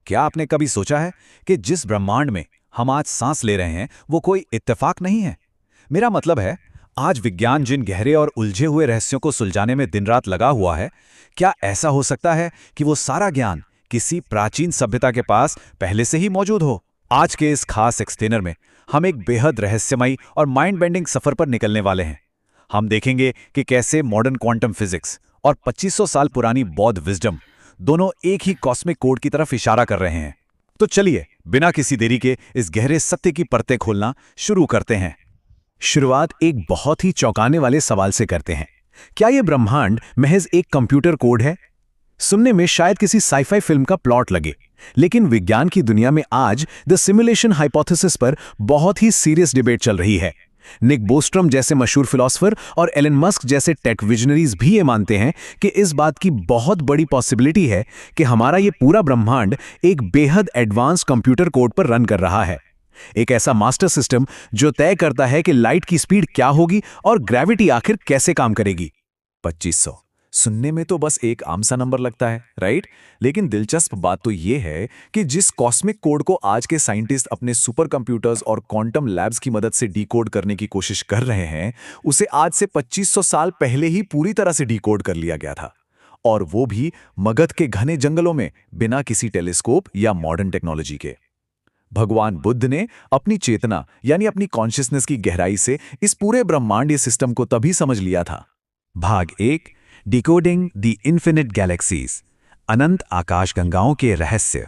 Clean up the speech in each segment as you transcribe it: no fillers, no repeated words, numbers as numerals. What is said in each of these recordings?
क्या आपने कभी सोचा है कि जिस ब्रह्मांड में हम आज सांस ले रहे हैं वो कोई इत्तेफाक नहीं है? मेरा मतलब है, आज विज्ञान जिन गहरे और उलझे हुए रहस्यों को सुलझाने में दिन रात लगा हुआ है, क्या ऐसा हो सकता है कि वो सारा ज्ञान किसी प्राचीन सभ्यता के पास पहले से ही मौजूद हो? आज के इस खास एक्सप्लेनर में हम एक बेहद रहस्यमयी और माइंड बेंडिंग सफर पर निकलने वाले हैं। हम देखेंगे कि कैसे मॉडर्न क्वांटम फिजिक्स और 2500 साल पुरानी बौद्ध विजडम दोनों एक ही कॉस्मिक कोड की तरफ इशारा कर रहे हैं। तो चलिए, बिना किसी देरी के इस गहरे सत्य की परतें खोलना शुरू करते हैं। शुरुआत एक बहुत ही चौंकाने वाले सवाल से करते हैं। क्या यह ब्रह्मांड महज एक कंप्यूटर कोड है? सुनने में शायद किसी साइफाई फिल्म का प्लॉट लगे, लेकिन विज्ञान की दुनिया में आज द सिमुलेशन हाइपोथेसिस पर बहुत ही सीरियस डिबेट चल रही है। निक बोस्ट्रम जैसे मशहूर फिलोसोफर और एलन मस्क जैसे टेक विजनरीज भी ये मानते हैं कि इस बात की बहुत बड़ी पॉसिबिलिटी है कि हमारा ये पूरा ब्रह्मांड एक बेहद एडवांस कंप्यूटर कोड पर रन कर रहा है। एक ऐसा मास्टर सिस्टम जो तय करता है कि लाइट की स्पीड क्या होगी और ग्रेविटी आखिर कैसे काम करेगी। 2500 सुनने में तो बस एक आम सा नंबर लगता है, राइट? लेकिन दिलचस्प बात तो ये है कि जिस कॉस्मिक कोड को आज के साइंटिस्ट अपने सुपर कंप्यूटर्स और क्वांटम लैब्स की मदद से डिकोड करने की कोशिश कर रहे हैं, उसे आज से 2500 साल पहले ही पूरी तरह से डिकोड कर लिया गया था, और वो भी मगध के घने जंगलों में, बिना किसी टेलीस्कोप या मॉडर्न टेक्नोलॉजी के। भगवान बुद्ध ने अपनी चेतना यानी अपनी कॉन्शियसनेस की गहराई से इस पूरे ब्रह्मांडीय सिस्टम को तभी समझ लिया था। भाग 1, डिकोडिंग द इन्फिनिट गैलेक्सीज, अनंत आकाशगंगाओं के रहस्य।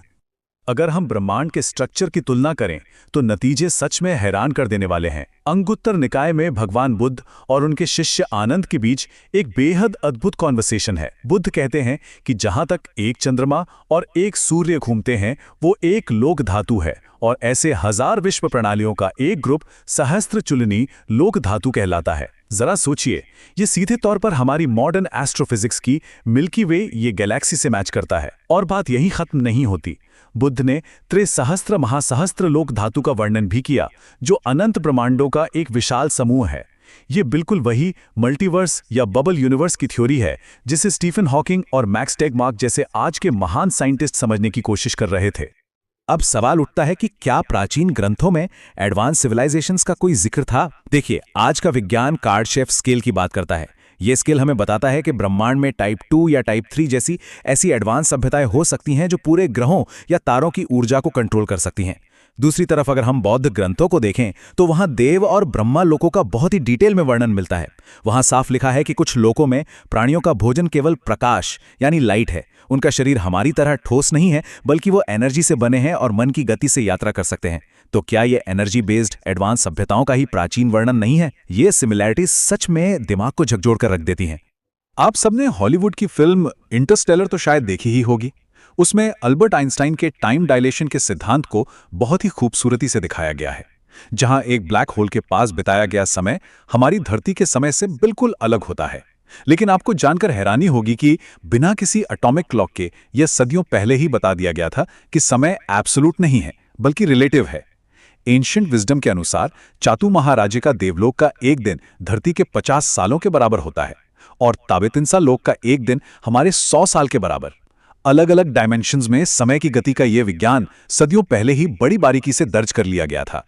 अगर हम ब्रह्मांड के स्ट्रक्चर की तुलना करें तो नतीजे सच में हैरान कर देने वाले हैं। अंगुत्तर निकाय में भगवान बुद्ध और उनके शिष्य आनंद के बीच एक बेहद अद्भुत कॉन्वर्सेशन है। बुद्ध कहते हैं कि जहां तक एक चंद्रमा और एक सूर्य घूमते हैं वो एक लोक धातु है, और ऐसे हजार विश्व प्रणालियों का एक ग्रुप सहस्त्र चुलनी लोक धातु कहलाता है। जरा सोचिए, ये सीधे तौर पर हमारी मॉडर्न एस्ट्रोफिजिक्स की मिल्की वे ये गैलेक्सी से मैच करता है। और बात यहीं खत्म नहीं होती। बुद्ध ने त्रिसहस्त्र महासहस्त्र लोक धातु का वर्णन भी किया, जो अनंत ब्रह्मांडों का एक विशाल समूह है। ये बिल्कुल वही मल्टीवर्स या बबल यूनिवर्स की थ्योरी है जिसे स्टीफन हॉकिंग और मैक्स टेगमार्क जैसे आज के महान साइंटिस्ट समझने की कोशिश कर रहे थे। अब सवाल उठता है कि क्या प्राचीन ग्रंथों में एडवांस सिविलाइजेशंस का कोई जिक्र था? देखिए, आज का विज्ञान कार्डशेफ स्केल की बात करता है। यह स्केल हमें बताता है कि ब्रह्मांड में टाइप 2 या टाइप 3 जैसी ऐसी एडवांस सभ्यताएं हो सकती हैं जो पूरे ग्रहों या तारों की ऊर्जा को कंट्रोल कर सकती हैं। दूसरी तरफ अगर हम बौद्ध ग्रंथों को देखें तो वहां देव और ब्रह्मा लोकों का बहुत ही डिटेल में वर्णन मिलता है। वहां साफ लिखा है कि कुछ लोकों में प्राणियों का भोजन केवल प्रकाश यानी लाइट है। उनका शरीर हमारी तरह ठोस नहीं है, बल्कि वो एनर्जी से बने हैं और मन की गति से यात्रा कर सकते हैं। तो क्या ये एनर्जी बेस्ड एडवांस सभ्यताओं का ही प्राचीन वर्णन नहीं है? ये सिमिलैरिटीज सच में दिमाग को झकझोर कर रख देती हैं। आप सबने हॉलीवुड की फिल्म इंटरस्टेलर तो शायद देखी ही होगी। उसमें अल्बर्ट आइंस्टाइन के टाइम डायलेशन के सिद्धांत को बहुत ही खूबसूरती से दिखाया गया है, जहां एक ब्लैक होल के पास बिताया गया समय हमारी धरती के समय से बिल्कुल अलग होता है। लेकिन आपको जानकर हैरानी होगी कि बिना किसी एटॉमिक क्लॉक के यह सदियों पहले ही बता दिया गया था कि समय एब्सोल्यूट नहीं है, बल्कि रिलेटिव है। एंशिएंट विजडम के अनुसार चातु महाराजे का देवलोक का एक दिन धरती के 50 सालों के बराबर होता है, और ताबेतिनसा लोक का एक दिन हमारे 100 साल के बराबर। अलग अलग डायमेंशंस में समय की गति का यह विज्ञान सदियों पहले ही बड़ी बारीकी से दर्ज कर लिया गया था।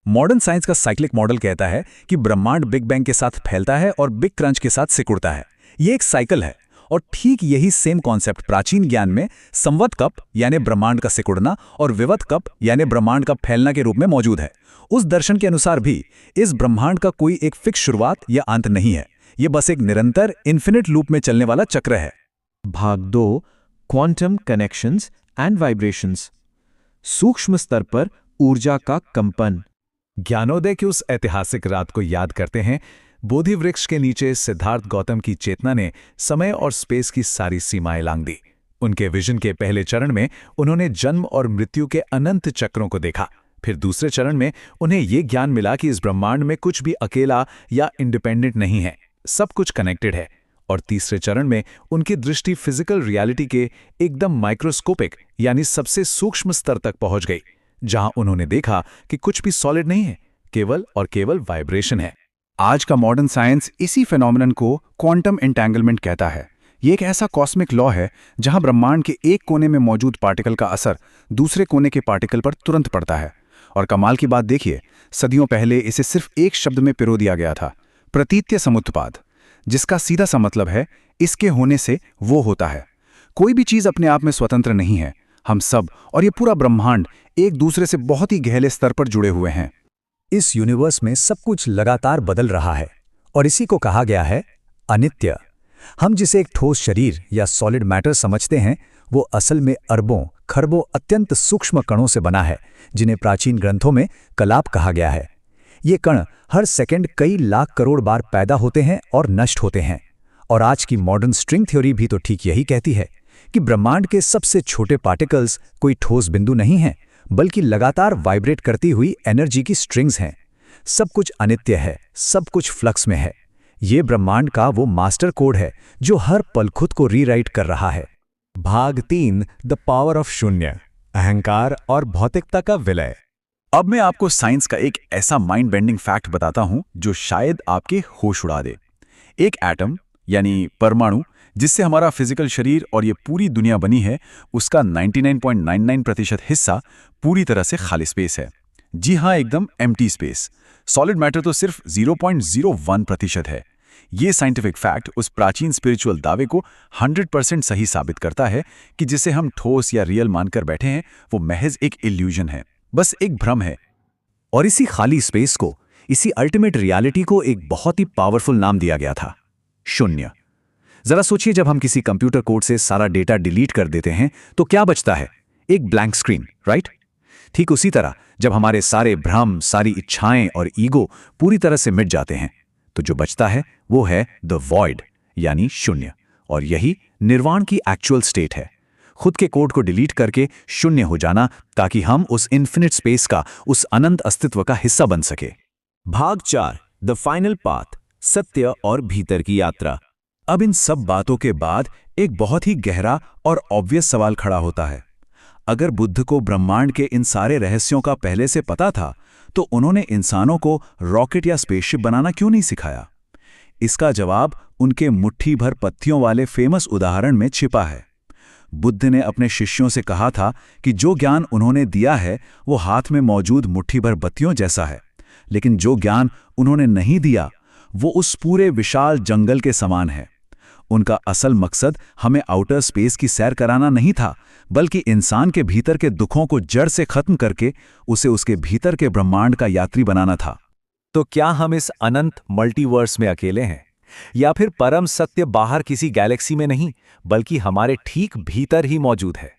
मॉडर्न साइंस का साइक्लिक मॉडल कहता है कि ब्रह्मांड बिग बैंग के साथ फैलता है और बिग क्रंच के साथ सिकुड़ता है। ये एक साइकिल है, और ठीक यही सेम कॉन्सेप्ट प्राचीन ज्ञान में संवत कप यानी ब्रह्मांड का सिकुड़ना और विवत कप यानी ब्रह्मांड का फैलना के रूप में मौजूद है। उस दर्शन के अनुसार भी इस ब्रह्मांड का कोई एक फिक्स शुरुआत या अंत नहीं है। ये बस एक निरंतर इन्फिनिट लूप में चलने वाला चक्र है। भाग 2, क्वांटम कनेक्शंस एंड वाइब्रेशंस, सूक्ष्म स्तर पर ऊर्जा का कंपन। ज्ञानोदय की उस ऐतिहासिक रात को याद करते हैं। बोधि वृक्ष के नीचे सिद्धार्थ गौतम की चेतना ने समय और स्पेस की सारी सीमाएं लांघ दी। उनके विजन के पहले चरण में उन्होंने जन्म और मृत्यु के अनंत चक्रों को देखा। फिर दूसरे चरण में उन्हें यह ज्ञान मिला कि इस ब्रह्मांड में कुछ भी अकेला या इंडिपेंडेंट नहीं है, सब कुछ कनेक्टेड है। और तीसरे चरण में उनकी दृष्टि फिजिकल रियलिटी के एकदम माइक्रोस्कोपिक यानी सबसे सूक्ष्म स्तर तक पहुंच गई, जहां उन्होंने देखा कि कुछ भी सॉलिड नहीं है, केवल और केवल वाइब्रेशन है। आज का मॉडर्न साइंस इसी फिनोमेनन को क्वांटम एंटेंगलमेंट कहता है। ये एक ऐसा कॉस्मिक लॉ है जहां ब्रह्मांड के एक कोने में मौजूद पार्टिकल का असर दूसरे कोने के पार्टिकल पर तुरंत पड़ता है। और कमाल की बात देखिए, सदियों पहले इसे सिर्फ एक शब्द में पिरो दिया गया था, प्रतीत्य समुत्पाद, जिसका सीधा सा मतलब है इसके होने से वो होता है। कोई भी चीज अपने आप में स्वतंत्र नहीं है। हम सब और ये पूरा ब्रह्मांड एक दूसरे से बहुत ही गहरे स्तर पर जुड़े हुए हैं। इस यूनिवर्स में सब कुछ लगातार बदल रहा है और इसी को कहा गया है अनित्य। हम जिसे एक ठोस शरीर या सॉलिड मैटर समझते हैं, वो असल में अरबों खरबों अत्यंत सूक्ष्म कणों से बना है, जिन्हें प्राचीन ग्रंथों में कलाप कहा गया है। ये कण हर सेकंड कई लाख करोड़ बार पैदा होते हैं और नष्ट होते हैं। और आज की मॉडर्न स्ट्रिंग थ्योरी भी तो ठीक यही कहती है कि ब्रह्मांड के सबसे छोटे पार्टिकल्स कोई ठोस बिंदु नहीं हैं, बल्कि लगातार वाइब्रेट करती हुई एनर्जी की स्ट्रिंग्स हैं। सब कुछ अनित्य है, सब कुछ फ्लक्स में है। ये ब्रह्मांड का वो मास्टर कोड है जो हर पल खुद को रीराइट कर रहा है। भाग 3, द पावर ऑफ शून्य, अहंकार और भौतिकता का विलय। अब मैं आपको साइंस का एक ऐसा माइंड बेंडिंग फैक्ट बताता हूं जो शायद आपके होश उड़ा दे। एक एटम यानी परमाणु, जिससे हमारा फिजिकल शरीर और ये पूरी दुनिया बनी है, उसका 99.99% हिस्सा पूरी तरह से खाली स्पेस है। जी हाँ, एकदम एम्प्टी स्पेस। सॉलिड मैटर तो सिर्फ 0.01% है। ये साइंटिफिक फैक्ट उस प्राचीन स्पिरिचुअल दावे को 100% सही साबित करता है कि जिसे हम ठोस या रियल मानकर बैठे हैं, वो महज एक इल्यूजन है, बस एक भ्रम है। और इसी खाली स्पेस को, इसी अल्टीमेट रियलिटी को एक बहुत ही पावरफुल नाम दिया गया था, शून्य। जरा सोचिए, जब हम किसी कंप्यूटर कोड से सारा डेटा डिलीट कर देते हैं तो क्या बचता है? एक ब्लैंक स्क्रीन, राइट? ठीक उसी तरह जब हमारे सारे भ्रम, सारी इच्छाएं और ईगो पूरी तरह से मिट जाते हैं, तो जो बचता है वो है द वॉइड, यानी शून्य। और यही निर्वाण की एक्चुअल स्टेट है, खुद के कोड को डिलीट करके शून्य हो जाना, ताकि हम उस इन्फिनिट स्पेस का, उस अनंत अस्तित्व का हिस्सा बन सके। भाग 4, द फाइनल पाथ, सत्य और भीतर की यात्रा। अब इन सब बातों के बाद एक बहुत ही गहरा और ऑब्वियस सवाल खड़ा होता है। अगर बुद्ध को ब्रह्मांड के इन सारे रहस्यों का पहले से पता था, तो उन्होंने इंसानों को रॉकेट या स्पेसशिप बनाना क्यों नहीं सिखाया? इसका जवाब उनके मुट्ठी भर पत्तियों वाले फेमस उदाहरण में छिपा है। बुद्ध ने अपने शिष्यों से कहा था कि जो ज्ञान उन्होंने दिया है वो हाथ में मौजूद मुट्ठी भर पत्तियों जैसा है, लेकिन जो ज्ञान उन्होंने नहीं दिया वो उस पूरे विशाल जंगल के समान है। उनका असल मकसद हमें आउटर स्पेस की सैर कराना नहीं था, बल्कि इंसान के भीतर के दुखों को जड़ से खत्म करके उसे उसके भीतर के ब्रह्मांड का यात्री बनाना था। तो क्या हम इस अनंत मल्टीवर्स में अकेले हैं, या फिर परम सत्य बाहर किसी गैलेक्सी में नहीं, बल्कि हमारे ठीक भीतर ही मौजूद है?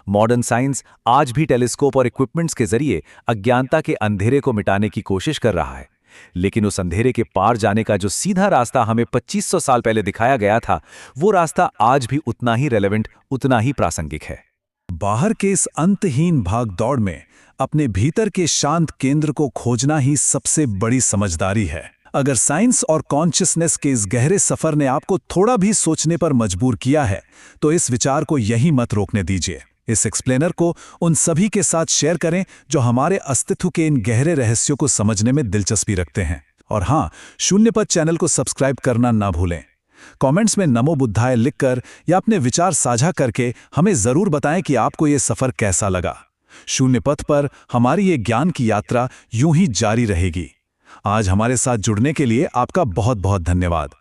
मॉडर्न साइंस आज भी टेलीस्कोप और इक्विपमेंट्स के जरिए अज्ञानता के अंधेरे को मिटाने की कोशिश कर रहा है, लेकिन उस अंधेरे के पार जाने का जो सीधा रास्ता हमें 2500 साल पहले दिखाया गया था, वो रास्ता आज भी उतना ही रेलेवेंट, उतना ही प्रासंगिक है। बाहर के इस अंतहीन भागदौड़ में अपने भीतर के शांत केंद्र को खोजना ही सबसे बड़ी समझदारी है। अगर साइंस और कॉन्शियसनेस के इस गहरे सफर ने आपको थोड़ा भी सोचने पर मजबूर किया है, तो इस विचार को यहीं मत रोकने दीजिए। इस एक्सप्लेनर को उन सभी के साथ शेयर करें जो हमारे अस्तित्व के इन गहरे रहस्यों को समझने में दिलचस्पी रखते हैं। और हाँ, शून्यपद चैनल को सब्सक्राइब करना ना भूलें। कमेंट्स में नमो बुद्धाय लिखकर या अपने विचार साझा करके हमें जरूर बताएं कि आपको ये सफर कैसा लगा। शून्यपथ पर हमारी ये ज्ञान की यात्रा यूं ही जारी रहेगी। आज हमारे साथ जुड़ने के लिए आपका बहुत बहुत धन्यवाद।